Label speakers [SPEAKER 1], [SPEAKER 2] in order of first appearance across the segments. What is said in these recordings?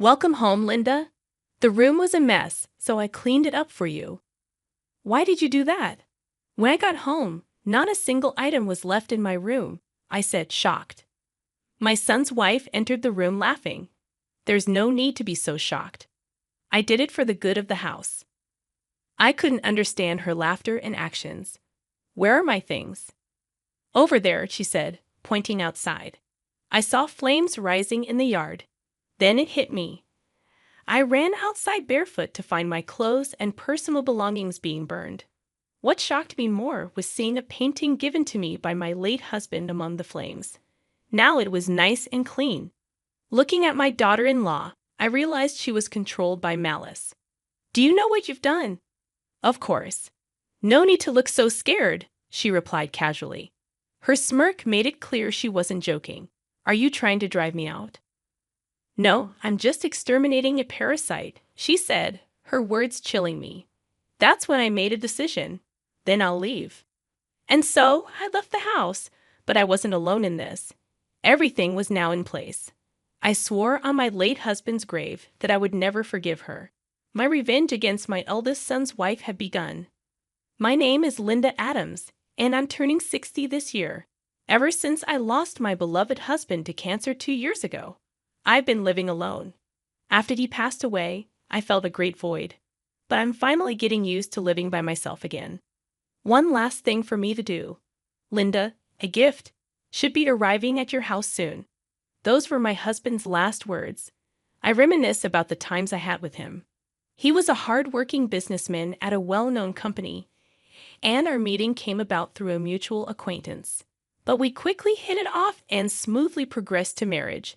[SPEAKER 1] Welcome home, Linda. The room was a mess, so I cleaned it up for you. Why did you do that? When I got home, not a single item was left in my room, I said, shocked. My son's wife entered the room laughing. There's no need to be so shocked. I did it for the good of the house. I couldn't understand her laughter and actions. Where are my things? Over there, she said, pointing outside. I saw flames rising in the yard. Then it hit me. I ran outside barefoot to find my clothes and personal belongings being burned. What shocked me more was seeing a painting given to me by my late husband among the flames. Now it was nice and clean. Looking at my daughter-in-law, I realized she was controlled by malice. Do you know what you've done? Of course. No need to look so scared, she replied casually. Her smirk made it clear she wasn't joking. Are you trying to drive me out? No, I'm just exterminating a parasite, she said, her words chilling me. That's when I made a decision. Then I'll leave. And so I left the house, but I wasn't alone in this. Everything was now in place. I swore on my late husband's grave that I would never forgive her. My revenge against my eldest son's wife had begun. My name is Linda Adams, and I'm turning 60 this year. Ever since I lost my beloved husband to cancer 2 years ago, I've been living alone. After he passed away, I felt a great void. But I'm finally getting used to living by myself again. One last thing for me to do. Linda, a gift should be arriving at your house soon. Those were my husband's last words. I reminisce about the times I had with him. He was a hard-working businessman at a well-known company, and our meeting came about through a mutual acquaintance. But we quickly hit it off and smoothly progressed to marriage.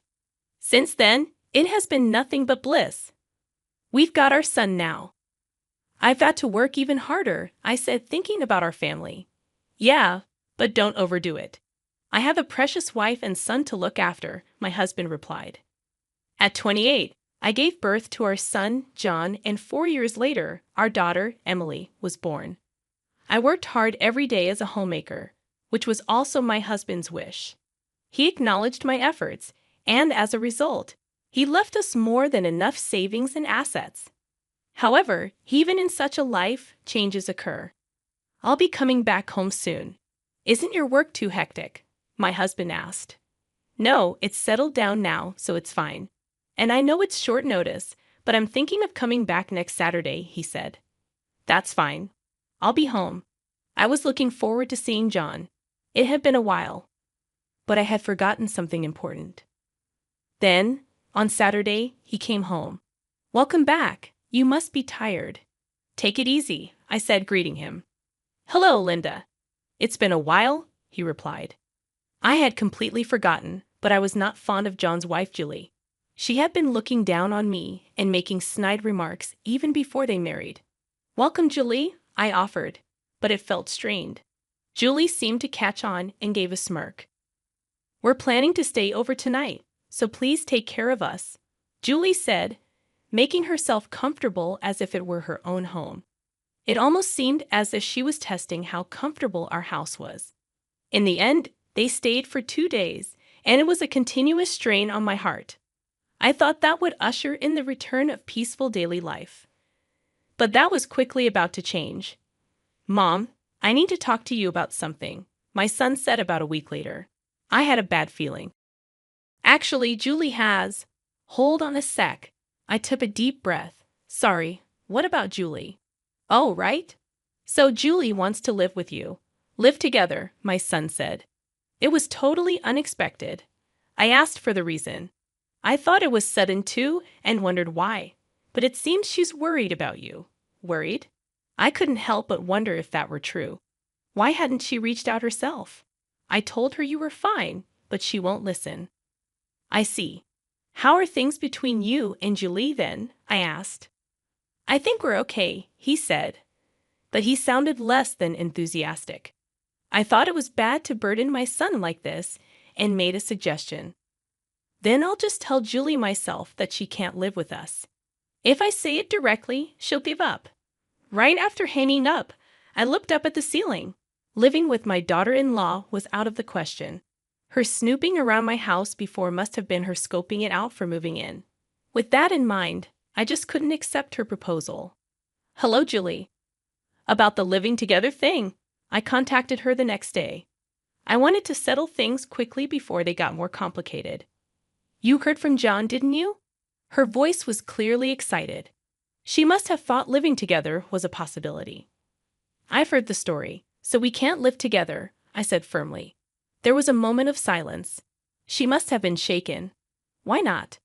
[SPEAKER 1] Since then, it has been nothing but bliss. We've got our son now. I've got to work even harder, I said, thinking about our family. Yeah, but don't overdo it. I have a precious wife and son to look after, my husband replied. At 28, I gave birth to our son, John, and 4 years later, our daughter, Emily, was born. I worked hard every day as a homemaker, which was also my husband's wish. He acknowledged my efforts, and as a result, he left us more than enough savings and assets. However, even in such a life, changes occur. I'll be coming back home soon. Isn't your work too hectic? My husband asked. No, it's settled down now, so it's fine. And I know it's short notice, but I'm thinking of coming back next Saturday, he said. That's fine. I'll be home. I was looking forward to seeing John. It had been a while. But I had forgotten something important. Then, on Saturday, he came home. Welcome back. You must be tired. Take it easy, I said, greeting him. Hello, Linda. It's been a while, he replied. I had completely forgotten, but I was not fond of John's wife, Julie. She had been looking down on me and making snide remarks even before they married. Welcome, Julie, I offered, but it felt strained. Julie seemed to catch on and gave a smirk. We're planning to stay over tonight, so please take care of us, Julie said, making herself comfortable as if it were her own home. It almost seemed as if she was testing how comfortable our house was. In the end, they stayed for 2 days, and it was a continuous strain on my heart. I thought that would usher in the return of peaceful daily life. But that was quickly about to change. Mom, I need to talk to you about something, my son said about a week later. I had a bad feeling. Actually, Julie has. Hold on a sec. I took a deep breath. Sorry, what about Julie? Oh, right. So Julie wants to live with you. Live together, my son said. It was totally unexpected. I asked for the reason. I thought it was sudden too and wondered why. But it seems she's worried about you. Worried? I couldn't help but wonder if that were true. Why hadn't she reached out herself? I told her you were fine, but she won't listen. I see. How are things between you and Julie then? I asked. I think we're okay, he said. But he sounded less than enthusiastic. I thought it was bad to burden my son like this and made a suggestion. Then I'll just tell Julie myself that she can't live with us. If I say it directly, she'll give up. Right after hanging up, I looked up at the ceiling. Living with my daughter-in-law was out of the question. Her snooping around my house before must have been her scoping it out for moving in. With that in mind, I just couldn't accept her proposal. Hello, Julie. About the living together thing, I contacted her the next day. I wanted to settle things quickly before they got more complicated. You heard from John, didn't you? Her voice was clearly excited. She must have thought living together was a possibility. I've heard the story, so we can't live together, I said firmly. There was a moment of silence. She must have been shaken. Why not?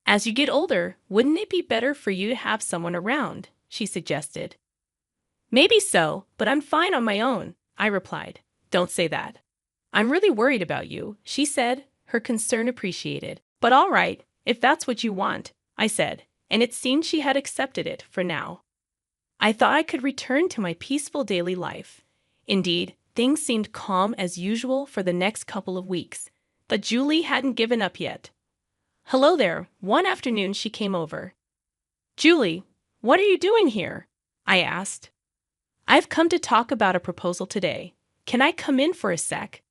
[SPEAKER 1] As you get older, wouldn't it be better for you to have someone around? She suggested. Maybe so, but I'm fine on my own, I replied. Don't say that. I'm really worried about you, she said, her concern appreciated. But all right, if that's what you want, I said, and it seemed she had accepted it for now. I thought I could return to my peaceful daily life. Indeed, things seemed calm as usual for the next couple of weeks, but Julie hadn't given up yet. Hello there. One afternoon she came over. Julie, what are you doing here? I asked. I've come to talk about a proposal today. Can I come in for a sec?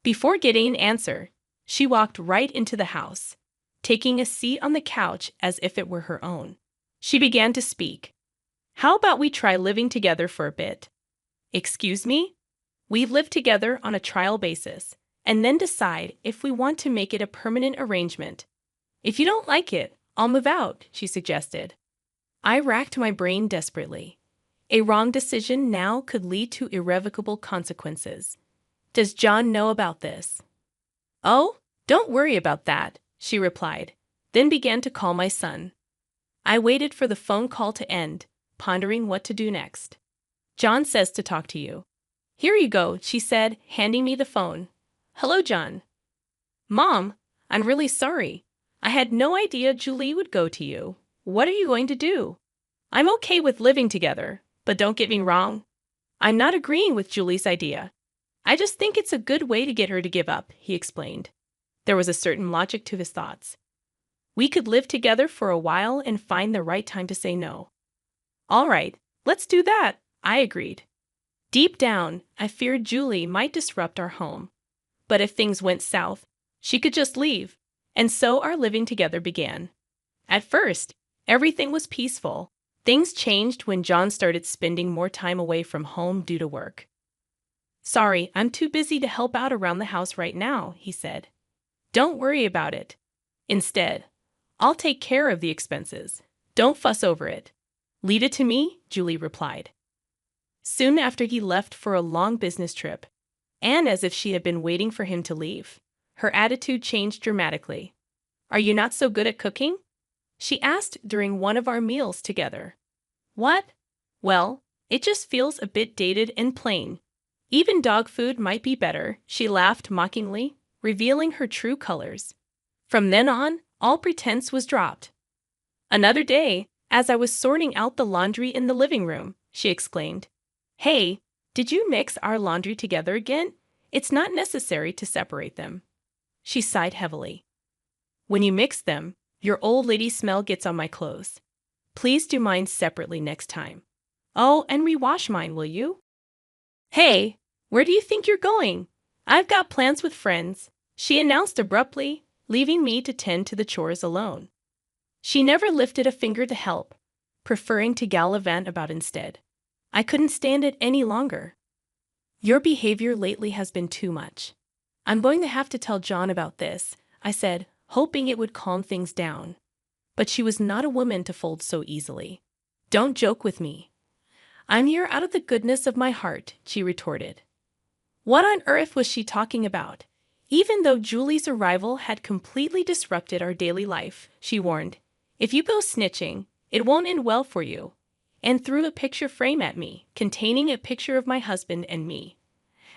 [SPEAKER 1] Before getting an answer, she walked right into the house, taking a seat on the couch as if it were her own. She began to speak. How about we try living together for a bit? Excuse me? We've lived together on a trial basis, and then decide if we want to make it a permanent arrangement. If you don't like it, I'll move out, she suggested. I racked my brain desperately. A wrong decision now could lead to irrevocable consequences. Does John know about this? Oh, don't worry about that, she replied, then began to call my son. I waited for the phone call to end, pondering what to do next. John says to talk to you. Here you go, she said, handing me the phone. Hello, John. Mom, I'm really sorry. I had no idea Julie would go to you. What are you going to do? I'm okay with living together, but don't get me wrong. I'm not agreeing with Julie's idea. I just think it's a good way to get her to give up, he explained. There was a certain logic to his thoughts. We could live together for a while and find the right time to say no. All right, let's do that, I agreed. Deep down, I feared Julie might disrupt our home. But if things went south, she could just leave, and so our living together began. At first, everything was peaceful. Things changed when John started spending more time away from home due to work. Sorry, I'm too busy to help out around the house right now, he said. Don't worry about it. Instead, I'll take care of the expenses. Don't fuss over it. Leave it to me, Julie replied. Soon after he left for a long business trip, and as if she had been waiting for him to leave, her attitude changed dramatically. Are you not so good at cooking? She asked during one of our meals together. What? Well, it just feels a bit dated and plain. Even dog food might be better, she laughed mockingly, revealing her true colors. From then on, all pretense was dropped. Another day, as I was sorting out the laundry in the living room, she exclaimed, Hey, did you mix our laundry together again? It's not necessary to separate them. She sighed heavily. When you mix them, your old lady smell gets on my clothes. Please do mine separately next time. Oh, and rewash mine, will you? Hey, where do you think you're going? I've got plans with friends, she announced abruptly, leaving me to tend to the chores alone. She never lifted a finger to help, preferring to gallivant about instead. I couldn't stand it any longer. Your behavior lately has been too much. I'm going to have to tell John about this, I said, hoping it would calm things down. But she was not a woman to fold so easily. Don't joke with me. I'm here out of the goodness of my heart, she retorted. What on earth was she talking about? Even though Julie's arrival had completely disrupted our daily life, she warned, if you go snitching, it won't end well for you, and threw a picture frame at me, containing a picture of my husband and me.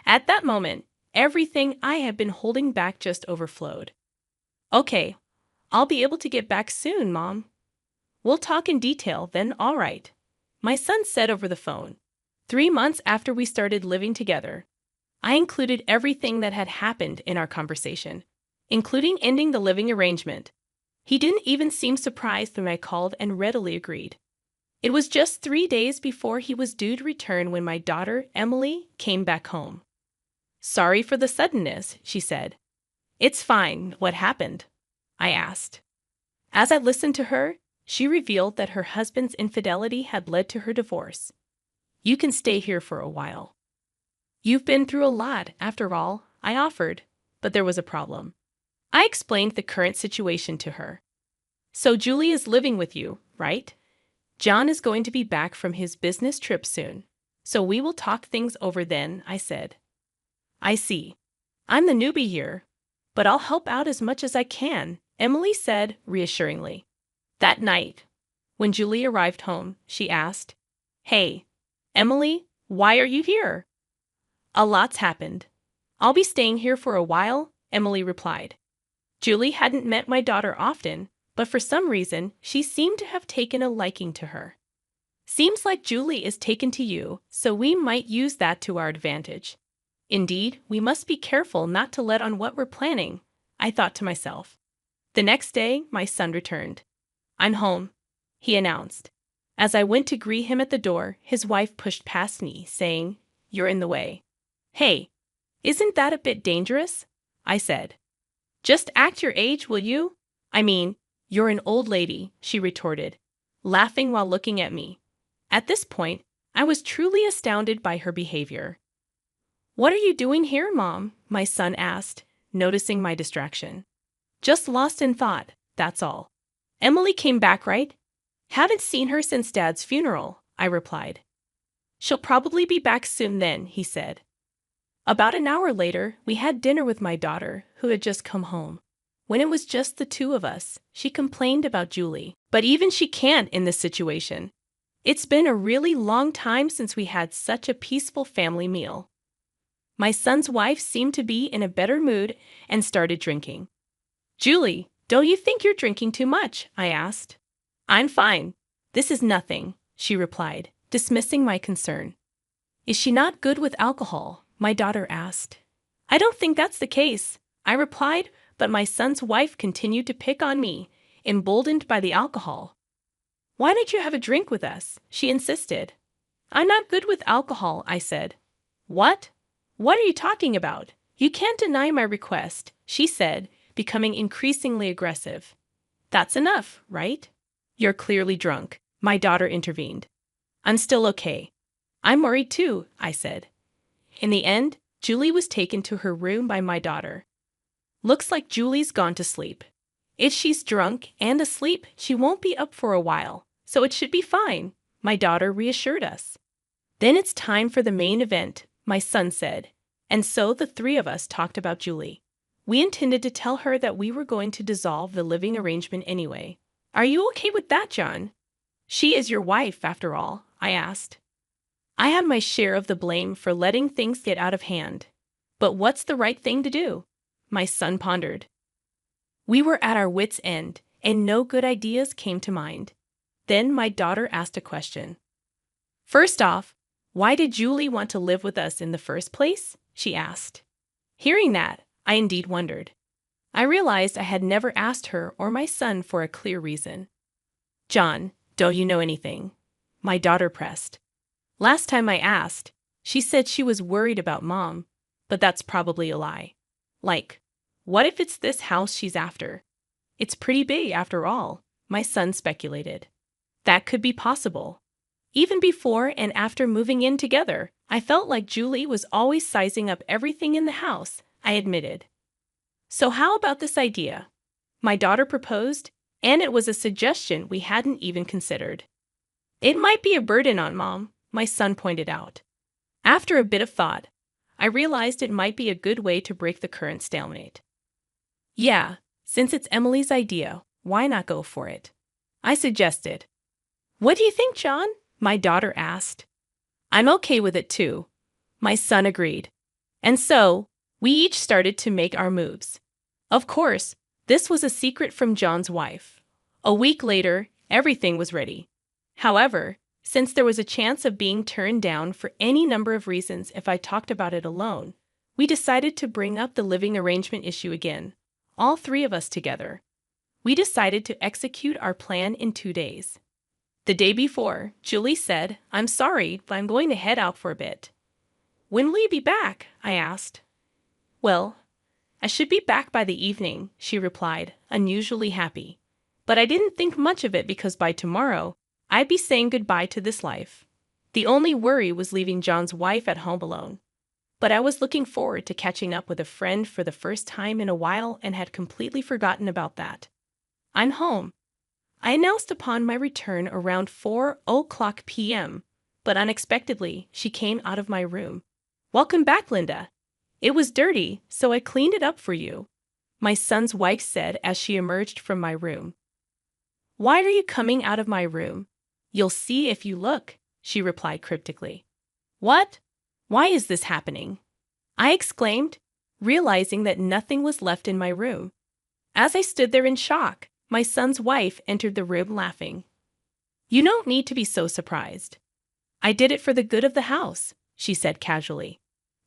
[SPEAKER 1] At that moment, everything I had been holding back just overflowed. Okay, I'll be able to get back soon, Mom. We'll talk in detail then, all right. My son said over the phone. 3 months after we started living together, I included everything that had happened in our conversation, including ending the living arrangement. He didn't even seem surprised when I called and readily agreed. It was just 3 days before he was due to return when my daughter, Emily, came back home. Sorry for the suddenness, she said. It's fine. What happened? I asked. As I listened to her, she revealed that her husband's infidelity had led to her divorce. You can stay here for a while. You've been through a lot, after all, I offered, but there was a problem. I explained the current situation to her. So Julie is living with you, right? John is going to be back from his business trip soon, so we will talk things over then, I said. I see. I'm the newbie here, but I'll help out as much as I can, Emily said reassuringly. That night, when Julie arrived home, she asked, Hey, Emily, why are you here? A lot's happened. I'll be staying here for a while, Emily replied. Julie hadn't met my daughter often, but for some reason, she seemed to have taken a liking to her. Seems like Julie is taken to you, so we might use that to our advantage. Indeed, we must be careful not to let on what we're planning, I thought to myself. The next day, my son returned. I'm home, he announced. As I went to greet him at the door, his wife pushed past me, saying, You're in the way. Hey, isn't that a bit dangerous? I said. Just act your age, will you? I mean, you're an old lady, she retorted, laughing while looking at me. At this point, I was truly astounded by her behavior. What are you doing here, Mom? My son asked, noticing my distraction. Just lost in thought, that's all. Emily came back, right? Haven't seen her since Dad's funeral, I replied. She'll probably be back soon then, he said. About an hour later, we had dinner with my daughter, who had just come home. When it was just the two of us, she complained about Julie. But even she can't in this situation. It's been a really long time since we had such a peaceful family meal. My son's wife seemed to be in a better mood and started drinking. Julie, don't you think you're drinking too much? I asked. I'm fine. This is nothing, she replied, dismissing my concern. Is she not good with alcohol? My daughter asked. I don't think that's the case, I replied, but my son's wife continued to pick on me, emboldened by the alcohol. Why don't you have a drink with us? She insisted. I'm not good with alcohol, I said. What? What are you talking about? You can't deny my request, she said, becoming increasingly aggressive. That's enough, right? You're clearly drunk, my daughter intervened. I'm still okay. I'm worried too, I said. In the end, Julie was taken to her room by my daughter. Looks like Julie's gone to sleep. If she's drunk and asleep, she won't be up for a while, so it should be fine, my daughter reassured us. Then it's time for the main event, my son said, and so the three of us talked about Julie. We intended to tell her that we were going to dissolve the living arrangement anyway. Are you okay with that, John? She is your wife, after all, I asked. I had my share of the blame for letting things get out of hand. But what's the right thing to do? My son pondered. We were at our wits' end, and no good ideas came to mind. Then my daughter asked a question. First off, why did Julie want to live with us in the first place? She asked. Hearing that, I indeed wondered. I realized I had never asked her or my son for a clear reason. John, don't you know anything? My daughter pressed. Last time I asked, she said she was worried about Mom, but that's probably a lie. Like, what if it's this house she's after? It's pretty big after all, my son speculated. That could be possible. Even before and after moving in together, I felt like Julie was always sizing up everything in the house, I admitted. So how about this idea? My daughter proposed, and it was a suggestion we hadn't even considered. It might be a burden on Mom, my son pointed out. After a bit of thought, I realized it might be a good way to break the current stalemate. Yeah, since it's Emily's idea, why not go for it? I suggested. What do you think, John? My daughter asked. I'm okay with it too. My son agreed. And so, we each started to make our moves. Of course, this was a secret from John's wife. A week later, everything was ready. However, since there was a chance of being turned down for any number of reasons if I talked about it alone, we decided to bring up the living arrangement issue again, all three of us together. We decided to execute our plan in 2 days. The day before, Julie said, I'm sorry, but I'm going to head out for a bit. When will you be back? I asked. Well, I should be back by the evening, she replied, unusually happy. But I didn't think much of it because by tomorrow, I'd be saying goodbye to this life. The only worry was leaving John's wife at home alone. But I was looking forward to catching up with a friend for the first time in a while and had completely forgotten about that. I'm home, I announced upon my return around 4:00 p.m., but unexpectedly, she came out of my room. "Welcome back, Linda. It was dirty, so I cleaned it up for you," my son's wife said as she emerged from my room. "Why are you coming out of my room? You'll see if you look," she replied cryptically. "What? Why is this happening?" I exclaimed, realizing that nothing was left in my room. As I stood there in shock, my son's wife entered the room laughing. "You don't need to be so surprised. I did it for the good of the house," she said casually.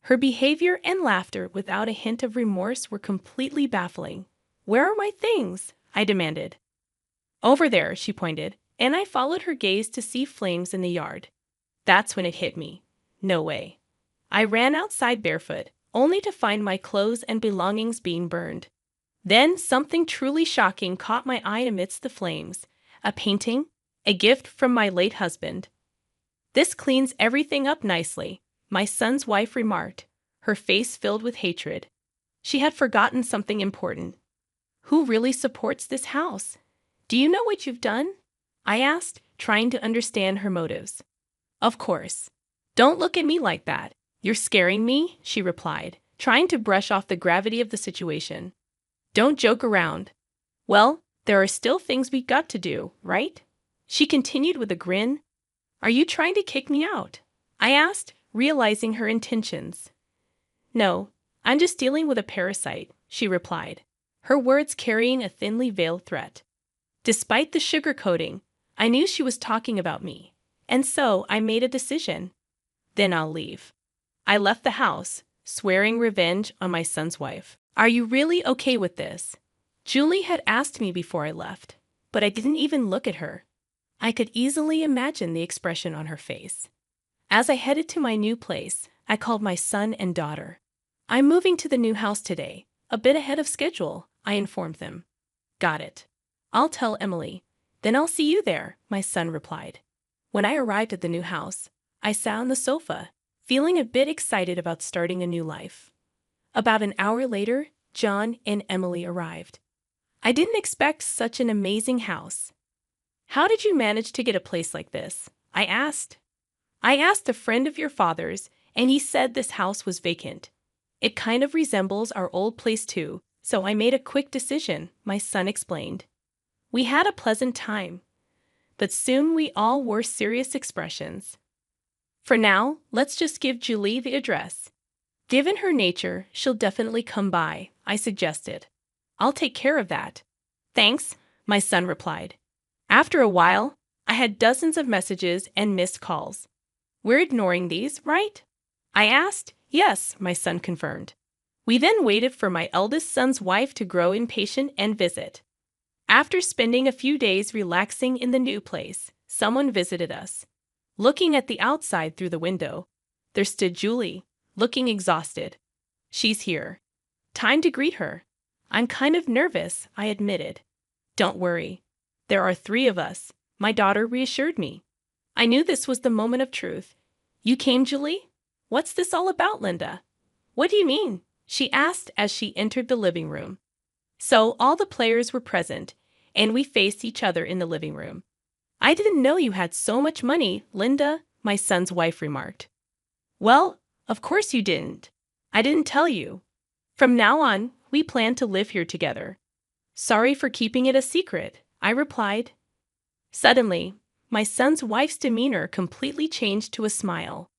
[SPEAKER 1] Her behavior and laughter without a hint of remorse were completely baffling. "Where are my things?" I demanded. "Over there," she pointed, and I followed her gaze to see flames in the yard. That's when it hit me. No way. I ran outside barefoot, only to find my clothes and belongings being burned. Then something truly shocking caught my eye amidst the flames. A painting, a gift from my late husband. "This cleans everything up nicely," my son's wife remarked, her face filled with hatred. She had forgotten something important. "Who really supports this house? Do you know what you've done?" I asked, trying to understand her motives. "Of course. Don't look at me like that. You're scaring me," she replied, trying to brush off the gravity of the situation. "Don't joke around. Well, there are still things we got to do, right?" She continued with a grin. "Are you trying to kick me out?" I asked, realizing her intentions. "No, I'm just dealing with a parasite," she replied, her words carrying a thinly veiled threat. Despite the sugarcoating, I knew she was talking about me, and so I made a decision. Then I'll leave. I left the house, swearing revenge on my son's wife. "Are you really okay with this?" Julie had asked me before I left, but I didn't even look at her. I could easily imagine the expression on her face. As I headed to my new place, I called my son and daughter. "I'm moving to the new house today, a bit ahead of schedule," I informed them. "Got it. I'll tell Emily. Then I'll see you there," my son replied. When I arrived at the new house, I sat on the sofa, feeling a bit excited about starting a new life. About an hour later, John and Emily arrived. I didn't expect such an amazing house. "How did you manage to get a place like this?" I asked. "I asked a friend of your father's, and he said this house was vacant. It kind of resembles our old place too, so I made a quick decision," my son explained. We had a pleasant time, but soon we all wore serious expressions. "For now, let's just give Julie the address. Given her nature, she'll definitely come by," I suggested. "I'll take care of that." "Thanks," my son replied. After a while, I had dozens of messages and missed calls. "We're ignoring these, right?" I asked. "Yes," my son confirmed. We then waited for my eldest son's wife to grow impatient and visit. After spending a few days relaxing in the new place, someone visited us. Looking at the outside through the window, there stood Julie, looking exhausted. "She's here. Time to greet her." "I'm kind of nervous," I admitted. "Don't worry. There are 3 of us," my daughter reassured me. I knew this was the moment of truth. "You came, Julie? What's this all about, Linda?" "What do you mean?" she asked as she entered the living room. So all the players were present, and we faced each other in the living room. "I didn't know you had so much money, Linda," my son's wife remarked. "Well, of course you didn't. I didn't tell you. From now on, we plan to live here together." "Sorry for keeping it a secret," I replied. Suddenly, my son's wife's demeanor completely changed to a smile.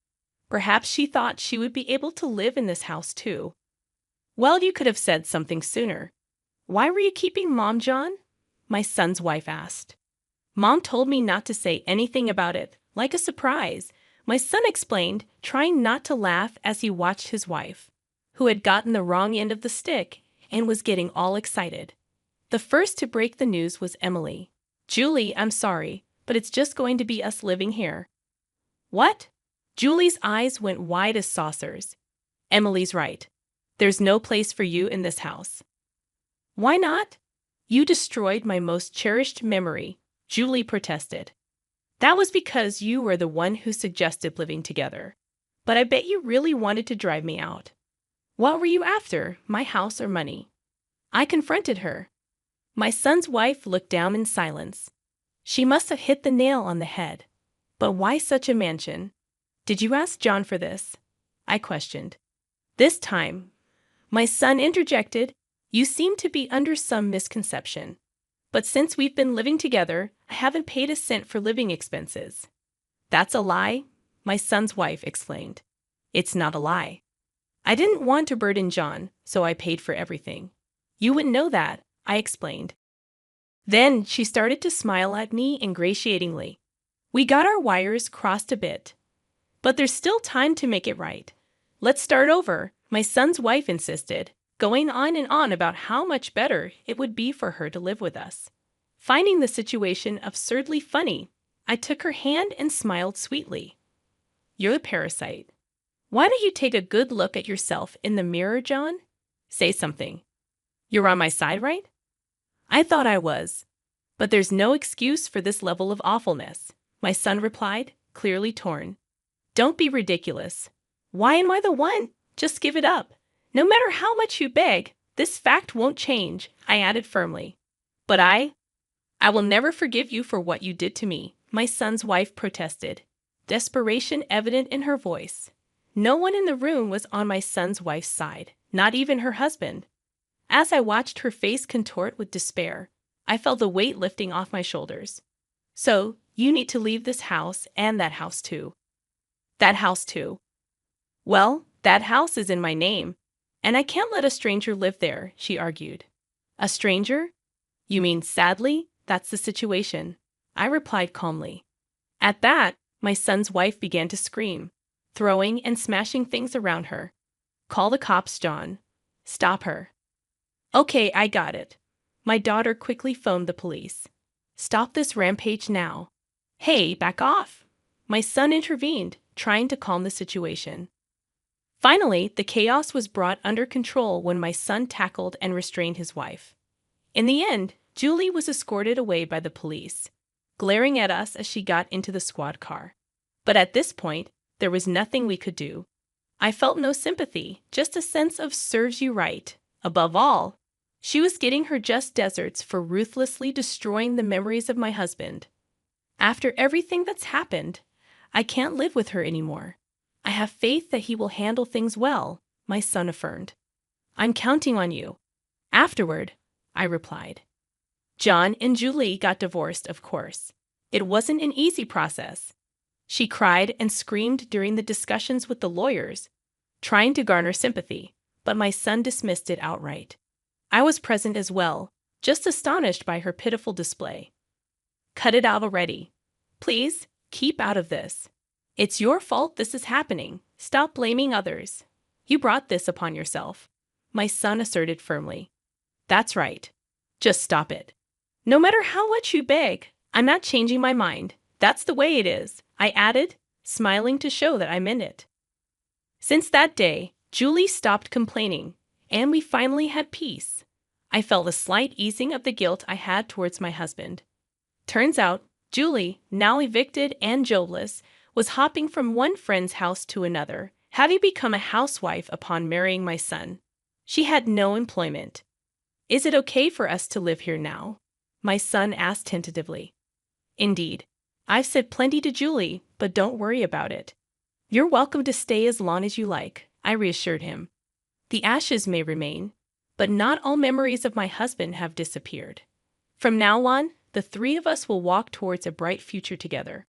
[SPEAKER 1] Perhaps she thought she would be able to live in this house too. "Well, you could have said something sooner. Why were you keeping Mom, John?" my son's wife asked. "Mom told me not to say anything about it, like a surprise," my son explained, trying not to laugh as he watched his wife, who had gotten the wrong end of the stick and was getting all excited. The first to break the news was Emily. "Julie, I'm sorry, but it's just going to be us living here." "What?" Julie's eyes went wide as saucers. "Emily's right. There's no place for you in this house." "Why not?" You destroyed my most cherished memory, Julie protested. That was because you were the one who suggested living together. But I bet you really wanted to drive me out. What were you after, my house or money? I confronted her. My son's wife looked down in silence. She must have hit the nail on the head. But why such a mansion? Did you ask John for this? I questioned. This time, my son interjected, you seem to be under some misconception. But since we've been living together, I haven't paid a cent for living expenses. That's a lie, my son's wife explained. It's not a lie. I didn't want to burden John, so I paid for everything. You wouldn't know that, I explained. Then she started to smile at me ingratiatingly. We got our wires crossed a bit. But there's still time to make it right. Let's start over, my son's wife insisted, going on and on about how much better it would be for her to live with us. Finding the situation absurdly funny, I took her hand and smiled sweetly. You're a parasite. Why don't you take a good look at yourself in the mirror, John? Say something. You're on my side, right? I thought I was. But there's no excuse for this level of awfulness, my son replied, clearly torn. Don't be ridiculous. Why am I the one? Just give it up. No matter how much you beg, this fact won't change, I added firmly. But I will never forgive you for what you did to me, my son's wife protested, desperation evident in her voice. No one in the room was on my son's wife's side, not even her husband. As I watched her face contort with despair, I felt the weight lifting off my shoulders. So, you need to leave this house and that house too. That house too. Well, that house is in my name, and I can't let a stranger live there, she argued. A stranger? You mean sadly, that's the situation, I replied calmly. At that, my son's wife began to scream, throwing and smashing things around her. Call the cops, John. Stop her. Okay, I got it. My daughter quickly phoned the police. Stop this rampage now. Hey, back off. My son intervened, trying to calm the situation. Finally, the chaos was brought under control when my son tackled and restrained his wife. In the end, Julie was escorted away by the police, glaring at us as she got into the squad car. But at this point, there was nothing we could do. I felt no sympathy, just a sense of serves you right. Above all, she was getting her just deserts for ruthlessly destroying the memories of my husband. After everything that's happened, I can't live with her anymore. I have faith that he will handle things well, my son affirmed. I'm counting on you. Afterward, I replied. John and Julie got divorced, of course. It wasn't an easy process. She cried and screamed during the discussions with the lawyers, trying to garner sympathy, but my son dismissed it outright. I was present as well, just astonished by her pitiful display. Cut it out already. Please, keep out of this. It's your fault this is happening. Stop blaming others. You brought this upon yourself, my son asserted firmly. That's right. Just stop it. No matter how much you beg, I'm not changing my mind. That's the way it is, I added, smiling to show that I meant it. Since that day, Julie stopped complaining, and we finally had peace. I felt a slight easing of the guilt I had towards my husband. Turns out, Julie, now evicted and jobless, was hopping from one friend's house to another, having become a housewife upon marrying my son. She had no employment. Is it okay for us to live here now? My son asked tentatively. Indeed. I've said plenty to Julie, but don't worry about it. You're welcome to stay as long as you like, I reassured him. The ashes may remain, but not all memories of my husband have disappeared. From now on, the three of us will walk towards a bright future together.